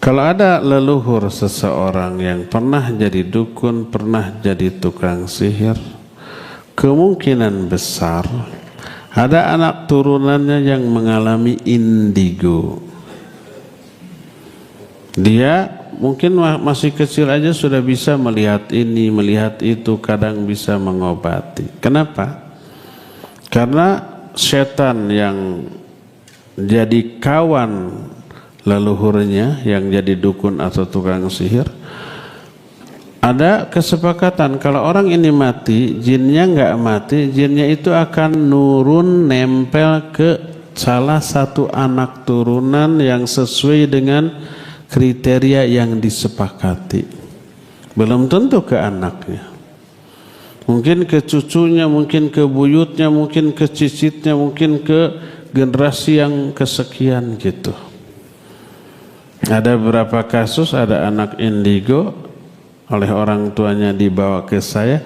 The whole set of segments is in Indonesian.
Kalau ada leluhur seseorang yang pernah jadi dukun, pernah jadi tukang sihir, kemungkinan besar ada anak turunannya yang mengalami indigo. Dia mungkin masih kecil aja sudah bisa melihat ini, melihat itu, kadang bisa mengobati. Kenapa? Karena setan yang jadi kawan leluhurnya yang jadi dukun atau tukang sihir, ada kesepakatan kalau orang ini mati, jinnya nggak mati, jinnya itu akan nurun nempel ke salah satu anak turunan yang sesuai dengan kriteria yang disepakati. Belum tentu ke anaknya, mungkin ke cucunya, mungkin ke buyutnya, mungkin ke cicitnya, mungkin ke generasi yang kesekian gitu. Ada beberapa kasus ada anak indigo oleh orang tuanya dibawa ke saya,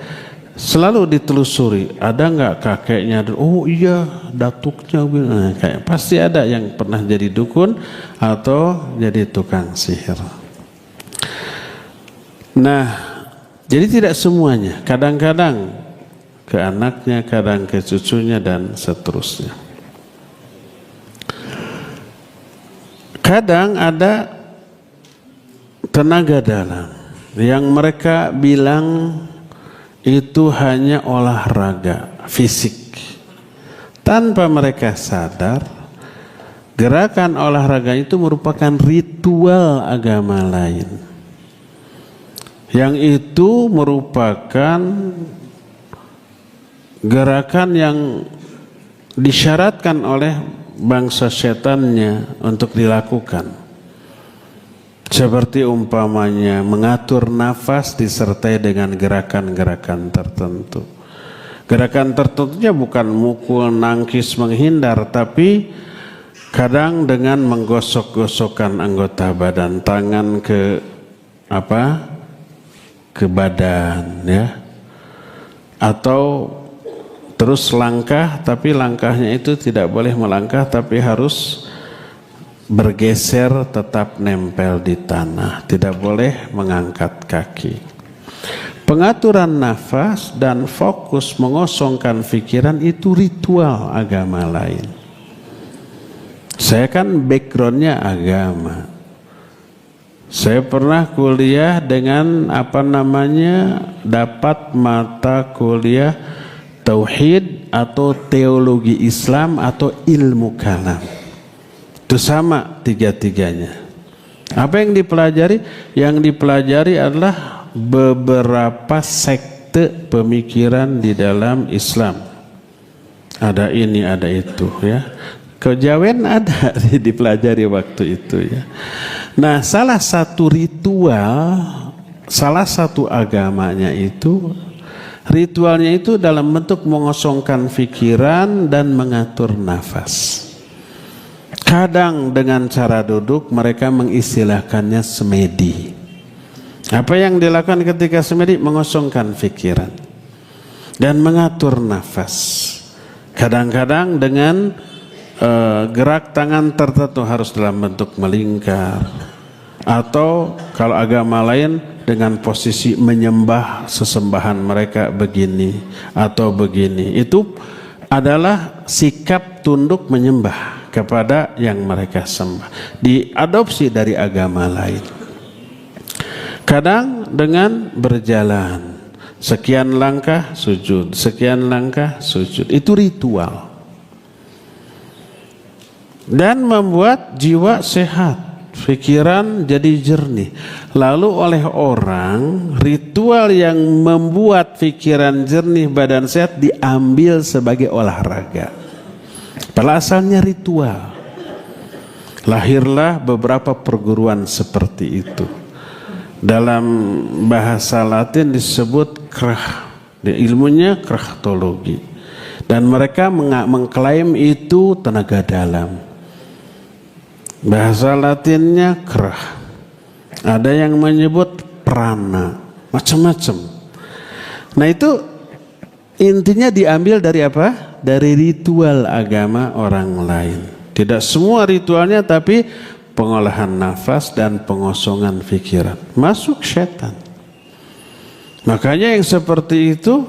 selalu ditelusuri ada nggak kakeknya. Oh iya, datuknya. Nah, kayak pasti ada yang pernah jadi dukun atau jadi tukang sihir. Nah, jadi tidak semuanya, kadang-kadang ke anaknya, kadang ke cucunya dan seterusnya. Kadang ada tenaga dalam yang mereka bilang itu hanya olahraga fisik. Tanpa mereka sadar, gerakan olahraga itu merupakan ritual agama lain. Yang itu merupakan gerakan yang disyaratkan oleh bangsa setannya untuk dilakukan, seperti umpamanya mengatur nafas disertai dengan gerakan-gerakan tertentu. Gerakan tertentunya bukan mukul, nangkis, menghindar, tapi kadang dengan menggosok-gosokkan anggota badan, tangan ke badan, ya, atau terus langkah, tapi langkahnya itu tidak boleh melangkah, tapi harus bergeser tetap nempel di tanah, tidak boleh mengangkat kaki. Pengaturan nafas dan fokus mengosongkan pikiran itu ritual agama lain. Saya kan backgroundnya agama. Saya pernah kuliah dengan dapat mata kuliah tauhid atau teologi Islam atau ilmu kalam. Itu sama tiga-tiganya. Apa yang dipelajari? Yang dipelajari adalah beberapa sekte pemikiran di dalam Islam. Ada ini, ada itu, ya. Kejawen ada dipelajari waktu itu, ya. Nah, salah satu ritual, salah satu agamanya itu, ritualnya itu dalam bentuk mengosongkan pikiran dan mengatur nafas. Kadang dengan cara duduk mereka mengistilahkannya semedi. Apa yang dilakukan ketika semedi? Mengosongkan pikiran dan mengatur nafas. Kadang-kadang dengan gerak tangan tertentu harus dalam bentuk melingkar, atau kalau agama lain dengan posisi menyembah sesembahan mereka begini atau begini. Itu adalah sikap tunduk menyembah kepada yang mereka sembah, diadopsi dari agama lain. Kadang dengan berjalan, sekian langkah sujud, sekian langkah sujud, itu ritual dan membuat jiwa sehat, pikiran jadi jernih. Lalu oleh orang, ritual yang membuat pikiran jernih, badan sehat diambil sebagai olahraga. Pada asalnya ritual. Lahirlah beberapa perguruan seperti itu. Dalam bahasa Latin disebut ilmunya kraftologi. Dan mereka mengklaim itu tenaga dalam. Bahasa Latinnya krah. Ada yang menyebut prana, macam-macam. Nah, itu intinya diambil dari apa? Dari ritual agama orang lain. Tidak semua ritualnya, tapi pengolahan nafas dan pengosongan pikiran. Masuk setan. Makanya yang seperti itu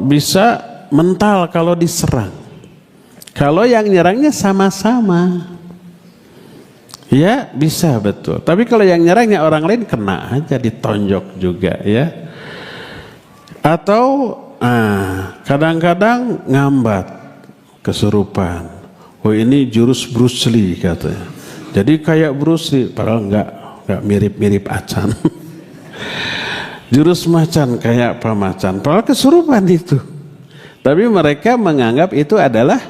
bisa mental kalau diserang. Kalau yang nyerangnya sama-sama, ya bisa betul. Tapi kalau yang nyerangnya orang lain, kena aja, ditonjok juga ya. Atau kadang-kadang ngambat, kesurupan. Oh ini jurus Bruce Lee katanya. Jadi kayak Bruce Lee, padahal enggak mirip-mirip acan. Jurus macan kayak apa macan, padahal kesurupan itu. Tapi mereka menganggap itu adalah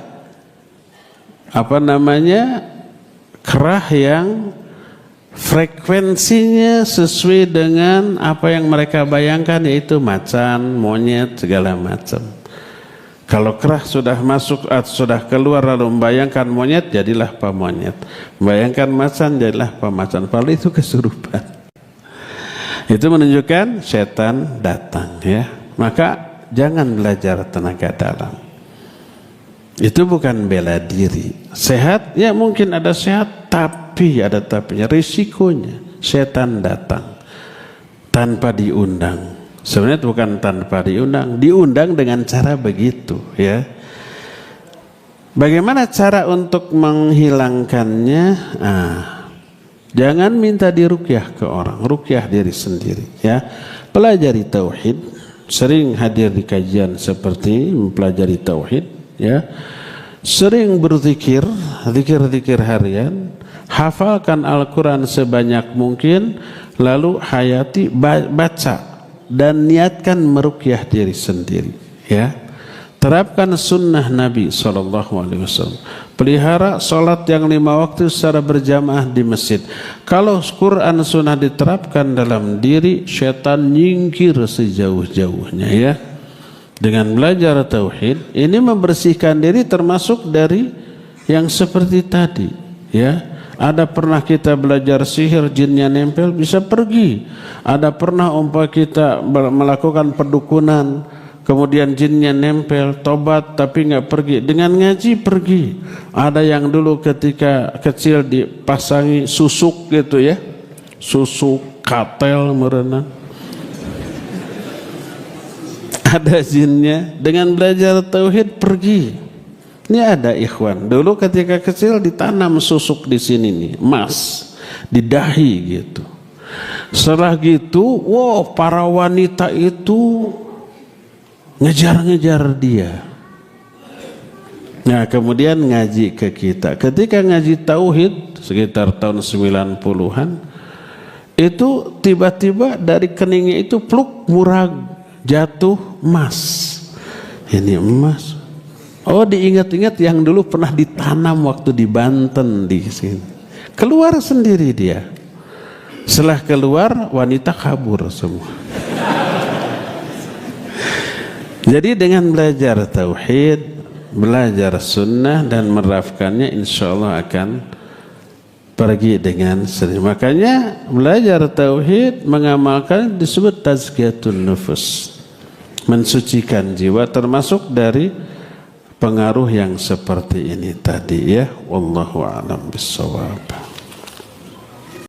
kerah yang frekuensinya sesuai dengan apa yang mereka bayangkan, yaitu macan, monyet, segala macam. Kalau kerah sudah masuk atau sudah keluar lalu membayangkan monyet, jadilah pamonyet. Membayangkan macan, jadilah pamacan. Padahal itu kesurupan. Itu menunjukkan setan datang ya. Maka jangan belajar tenaga dalam. Itu bukan bela diri. Sehat, ya mungkin ada sehat, tapi ada tapinya. Risikonya setan datang tanpa diundang. Sebenarnya bukan tanpa diundang, diundang dengan cara begitu ya. Bagaimana cara untuk menghilangkannya? Jangan minta diruqyah ke orang, ruqyah diri sendiri ya. Pelajari tauhid, sering hadir di kajian seperti mempelajari tauhid ya. Sering berzikir, zikir-zikir harian, hafalkan Al-Quran sebanyak mungkin, lalu hayati, baca dan niatkan meruqyah diri sendiri ya. Terapkan sunnah Nabi SAW. Pelihara sholat yang 5 waktu secara berjamaah di masjid. Kalau Quran sunnah diterapkan dalam diri, syaitan nyingkir sejauh-jauhnya ya. Dengan belajar tauhid ini membersihkan diri, termasuk dari yang seperti tadi ya. Ada pernah kita belajar sihir, jinnya nempel, bisa pergi. Ada pernah kita melakukan pedukunan, kemudian jinnya nempel, tobat tapi nggak pergi. Dengan ngaji pergi. Ada yang dulu ketika kecil dipasangi susuk gitu ya, susuk katel merenang, ada jinnya. Dengan belajar tauhid pergi. Ini ada ikhwan, dulu ketika kecil ditanam susuk di sini nih, emas di dahi gitu. Setelah gitu, wow, para wanita itu ngejar-ngejar dia. Nah, kemudian ngaji ke kita. Ketika ngaji tauhid sekitar tahun 90-an, itu tiba-tiba dari keningnya itu pluk, murag, jatuh emas. Ini emas. Oh, diingat-ingat yang dulu pernah ditanam waktu di Banten di sini. Keluar sendiri dia. Setelah keluar, wanita kabur semua. Jadi dengan belajar tauhid, belajar sunnah dan menerapkannya, insya Allah akan pergi dengan sendiri. Makanya belajar tauhid, mengamalkan disebut tazkiyatun nufus, mensucikan jiwa, termasuk dari pengaruh yang seperti ini tadi ya. Wallahu a'lam bissawab.